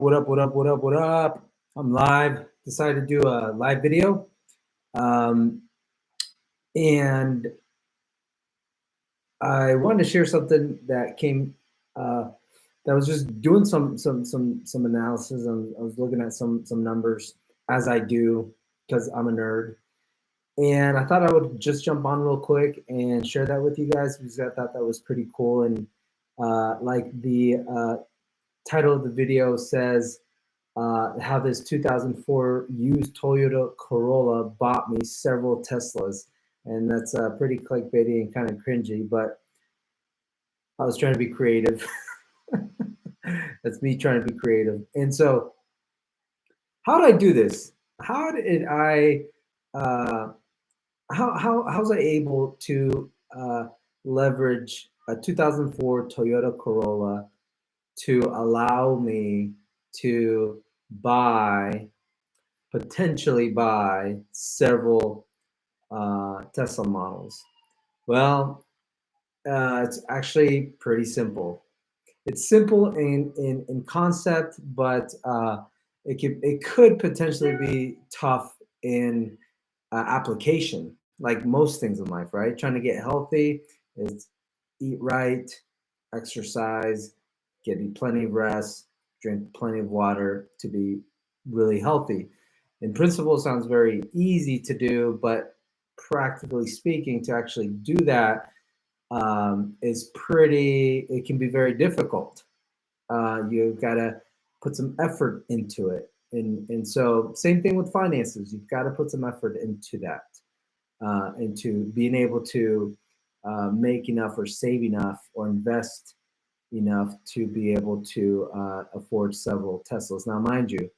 What up, what up, what up, what up? I'm live. Decided to do a live video. Um, and I wanted to share something that came that was just doing some analysis. I was looking at some numbers as I do because I'm a nerd. And I thought I would just jump on real quick and share that with you guys because I thought that was pretty cool. And like the title of the video says, how this 2004 used Toyota Corolla bought me several Teslas. And that's pretty clickbaity and kind of cringy, but I was trying to be creative. That's me trying to be creative. And so, how did I do this? How did I, how was I able to leverage a 2004 Toyota Corolla to allow me to potentially buy several Tesla models? Well, it's actually pretty simple. It's simple in concept, but it could potentially be tough in application, like most things in life, right? Trying to get healthy is eat right, exercise, get plenty of rest, drink plenty of water to be really healthy. In principle, it sounds very easy to do, but practically speaking, to actually do that it can be very difficult. You've got to put some effort into it. And so same thing with finances. You've got to put some effort into that, into being able to make enough or save enough or invest enough to be able to afford several Teslas. Now, mind you,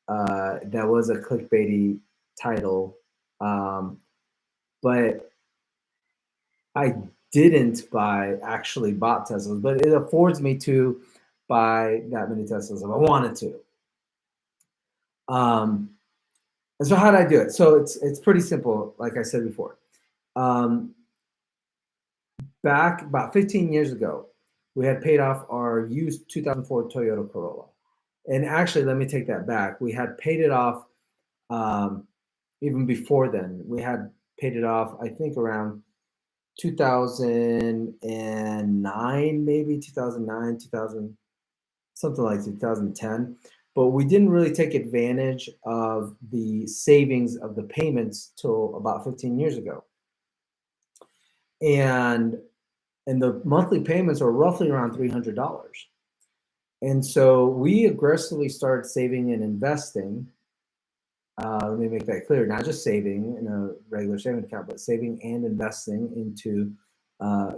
that was a clickbaity title, but I didn't actually bought Teslas, but it affords me to buy that many Teslas if I wanted to. And so how did I do it? So it's pretty simple, like I said before. Back about 15 years ago, we had paid off our used 2004 Toyota Corolla. And actually, let me take that back. We had paid it off even before then. We had paid it off, I think, around 2009, maybe 2009, 2000, something like 2010. But we didn't really take advantage of the savings of the payments till about 15 years ago. And the monthly payments are roughly around $300. And so we aggressively started saving and investing. Let me make that clear, not just saving in a regular savings account, but saving and investing into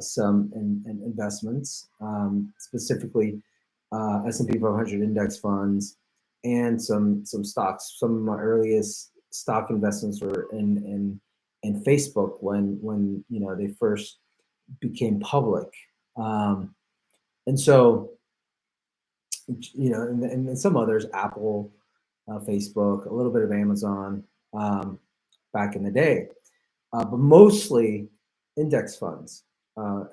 some investments, specifically S&P 500 index funds and some stocks. Some of my earliest stock investments were in Facebook when they first became public, and so and some others, Apple, Facebook, a little bit of Amazon back in the day, but mostly index funds,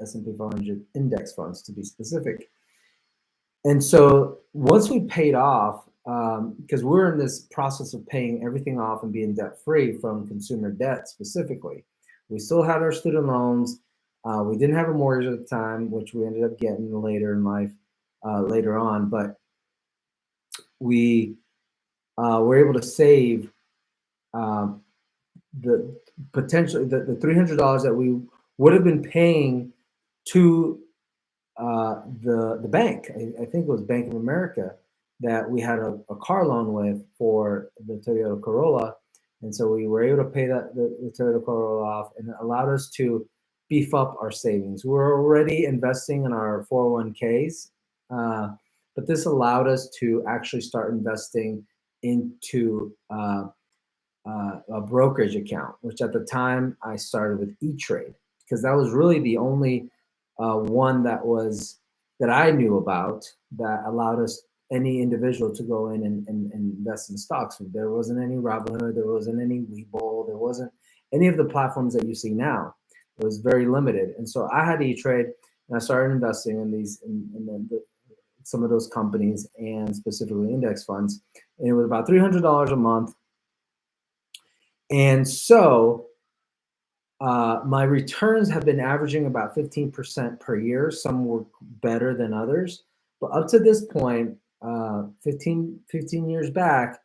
S&P 500 index funds to be specific. And so once we paid off, because we're in this process of paying everything off and being debt free from consumer debt specifically, we still had our student loans. We didn't have a mortgage at the time, which we ended up getting later in life, later on, but we were able to save the potentially the $300 that we would have been paying to the bank. I think it was Bank of America that we had a car loan with for the Toyota Corolla. And so we were able to pay the Toyota Corolla off, and it allowed us to beef up our savings. We were already investing in our 401ks, but this allowed us to actually start investing into a brokerage account, which at the time I started with E-Trade, because that was really the only one that I knew about that allowed any individual to go in and invest in stocks. There wasn't any Robinhood, there wasn't any Webull, there wasn't any of the platforms that you see now. It was very limited. And so I had E-Trade, and I started investing in these, in some of those companies and specifically index funds. And it was about $300 a month. And so my returns have been averaging about 15% per year. Some were better than others. But up to this point, 15 years back,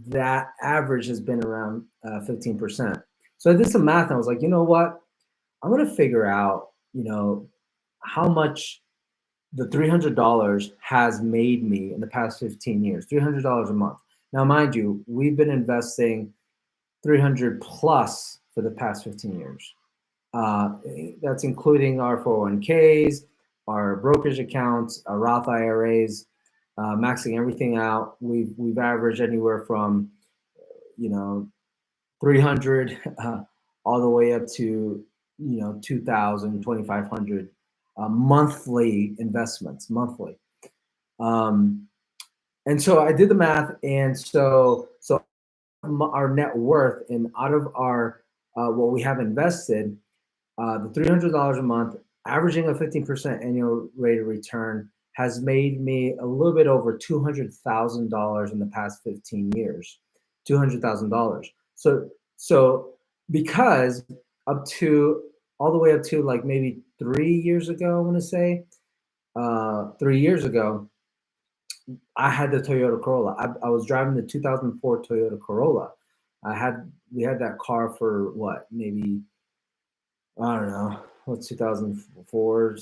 that average has been around 15%. So I did some math and I was like, you know what? I'm going to figure out, how much the $300 has made me in the past 15 years, $300 a month. Now, mind you, we've been investing 300 plus for the past 15 years. That's including our 401ks, our brokerage accounts, our Roth IRAs, maxing everything out. We've averaged anywhere from, 300 all the way up to 2,000, 2,500 monthly investments, monthly. And so I did the math, and so our net worth, and out of our what we have invested, the $300 a month, averaging a 15% annual rate of return, has made me a little bit over $200,000 in the past 15 years. $200,000. So because up to all the way up to like maybe 3 years ago, I want to say 3 years ago, I had the Toyota Corolla. I was driving the 2004 Toyota Corolla. We had that car for what, maybe, I don't know, what's 2004,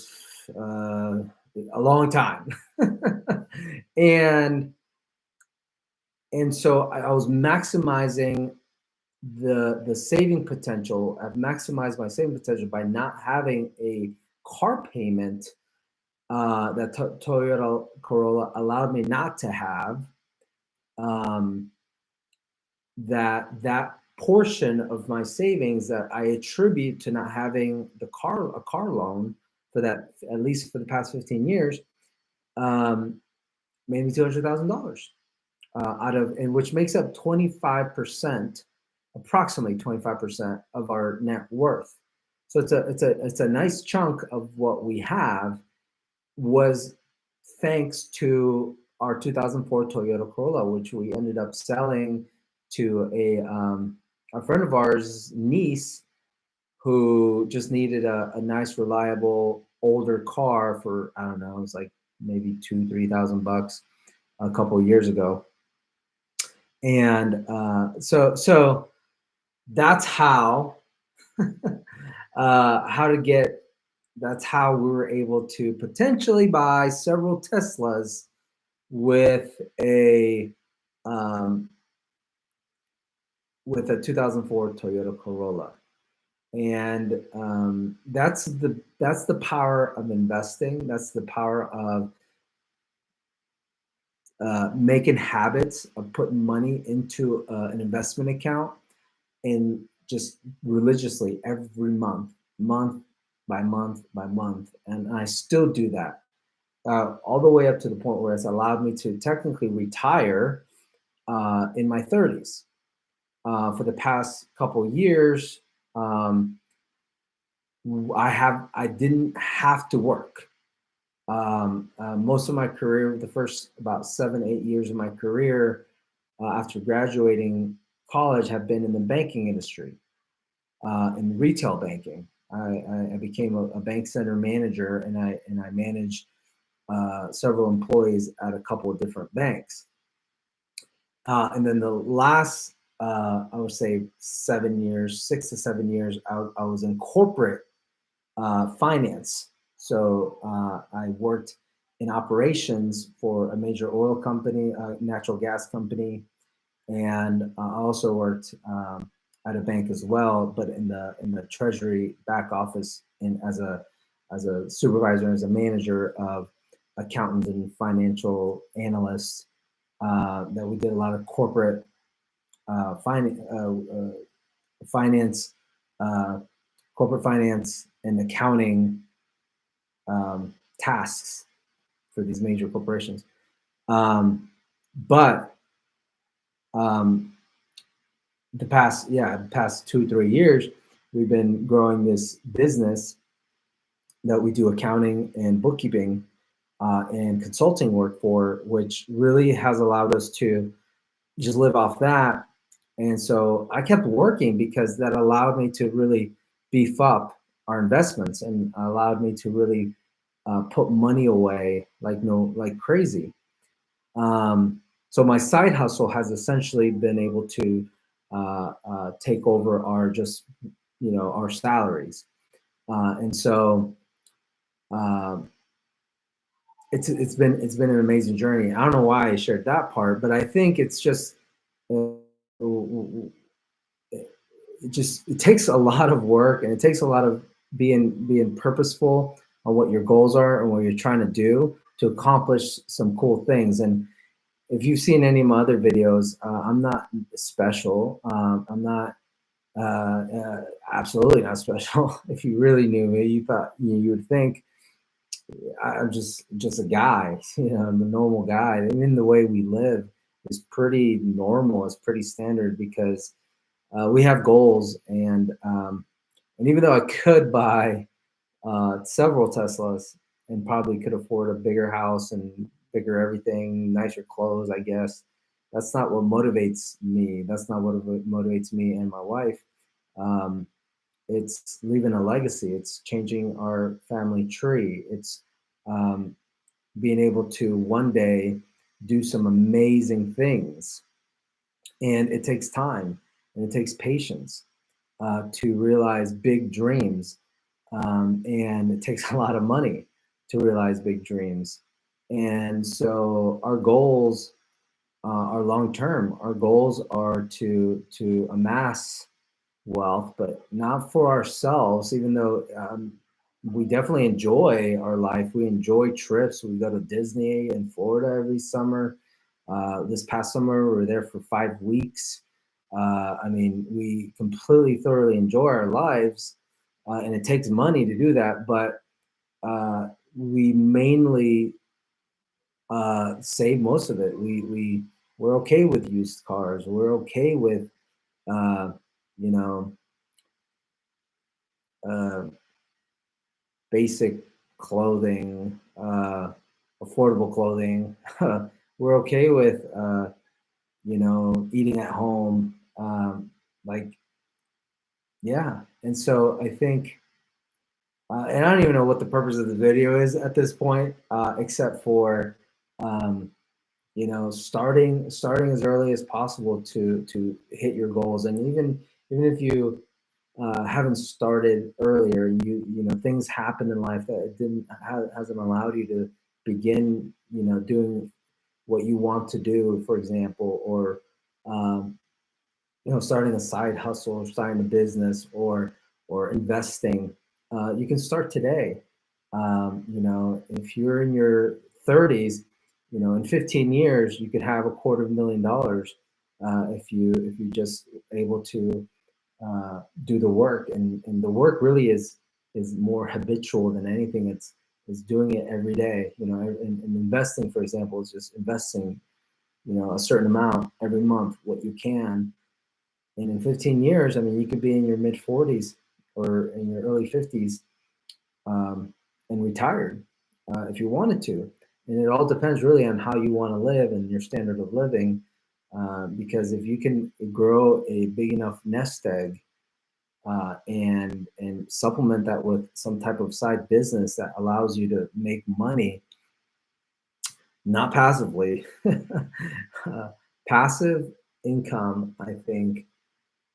a long time. and so I was maximizing the saving potential. I've maximized my saving potential by not having a car payment that Toyota Corolla allowed me not to have. That portion of my savings that I attribute to not having a car loan for that, at least for the past 15 years, maybe $200,000 out of, and which makes up 25%, approximately 25% of our net worth. So it's a nice chunk of what we have was thanks to our 2004 Toyota Corolla, which we ended up selling to a friend of ours, niece, who just needed a nice, reliable, older car for, I don't know, it was like maybe $2,000-3,000 a couple of years ago. And so that's how that's how we were able to potentially buy several Teslas with a 2004 Toyota Corolla. And that's the power of investing. That's the power of making habits of putting money into an investment account, and just religiously every month by month by month. And I still do that all the way up to the point where it's allowed me to technically retire in my 30s. For the past couple of years, I didn't have to work. Most of my career, the first about 7-8 years of my career after graduating college, have been in the banking industry, in retail banking. I became a bank center manager, and I managed several employees at a couple of different banks. And then the last, I would say 7 years, 6 to 7 years, I was in corporate finance. So I worked in operations for a major oil company, natural gas company, and I also worked at a bank as well, but in the treasury back office, and as a supervisor, as a manager of accountants and financial analysts. That we did a lot of corporate finance, corporate finance and accounting tasks for these major corporations. But the past 2-3 years, we've been growing this business that we do accounting and bookkeeping and consulting work for, which really has allowed us to just live off that. And so I kept working because that allowed me to really beef up our investments and allowed me to really put money away like crazy. So my side hustle has essentially been able to take over our just our salaries, and so um, it's been an amazing journey. I don't know why I shared that part, but I think it's just uh, it takes a lot of work, and it takes a lot of being purposeful on what your goals are and what you're trying to do to accomplish some cool things. And if you've seen any of my other videos, I'm not special. I'm not absolutely not special. If you really knew me, you would think I'm just a guy. I'm a normal guy. Even the way we live is pretty normal. It's pretty standard because we have goals, and even though I could buy several Teslas and probably could afford a bigger house and bigger everything, nicer clothes, I guess. That's not what motivates me. That's not what motivates me and my wife. Um, it's leaving a legacy. It's changing our family tree. It's um, being able to one day do some amazing things. And it takes time and it takes patience to realize big dreams, and it takes a lot of money to realize big dreams. And so our goals are long term. Our goals are to amass wealth, but not for ourselves. Even though we definitely enjoy our life, we enjoy trips. We go to Disney in Florida every summer. This past summer, we were there for 5 weeks. I mean, we completely, thoroughly enjoy our lives, and it takes money to do that. But we mainly save most of it. We're okay with used cars. We're okay with uh, you know uh, basic clothing, affordable clothing. We're okay with eating at home. Like yeah, and so I think. And I don't even know what the purpose of the video is at this point, except for um, starting as early as possible to hit your goals. And even if you haven't started earlier, things happen in life that it didn't hasn't allowed you to begin doing what you want to do, for example, or um, starting a side hustle or starting a business or investing. You can start today. If you're in your 30s, in 15 years you could have $250,000 if you just able to do the work, and the work really is more habitual than anything. It's doing it every day. And investing, for example, is just investing a certain amount every month, what you can. And in 15 years, I mean, you could be in your mid 40s or in your early 50s, and retired if you wanted to. And it all depends really on how you want to live and your standard of living. Because if you can grow a big enough nest egg and supplement that with some type of side business that allows you to make money, not passively, passive income, I think,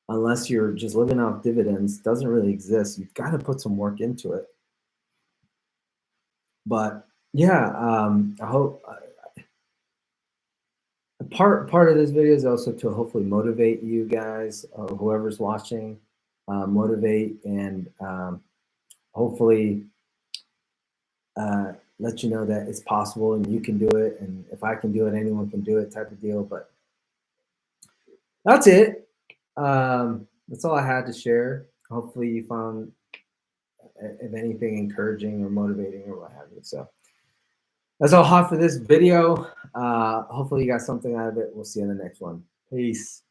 unless you're just living off dividends, doesn't really exist. You've got to put some work into it. But yeah, I hope part of this video is also to hopefully motivate you guys, or whoever's watching, motivate and hopefully let you know that it's possible and you can do it. And if I can do it, anyone can do it, type of deal. But that's it. That's all I had to share. Hopefully you found, if anything, encouraging or motivating or what have you. So that's all hot for this video. Hopefully you got something out of it. We'll see you in the next one. Peace.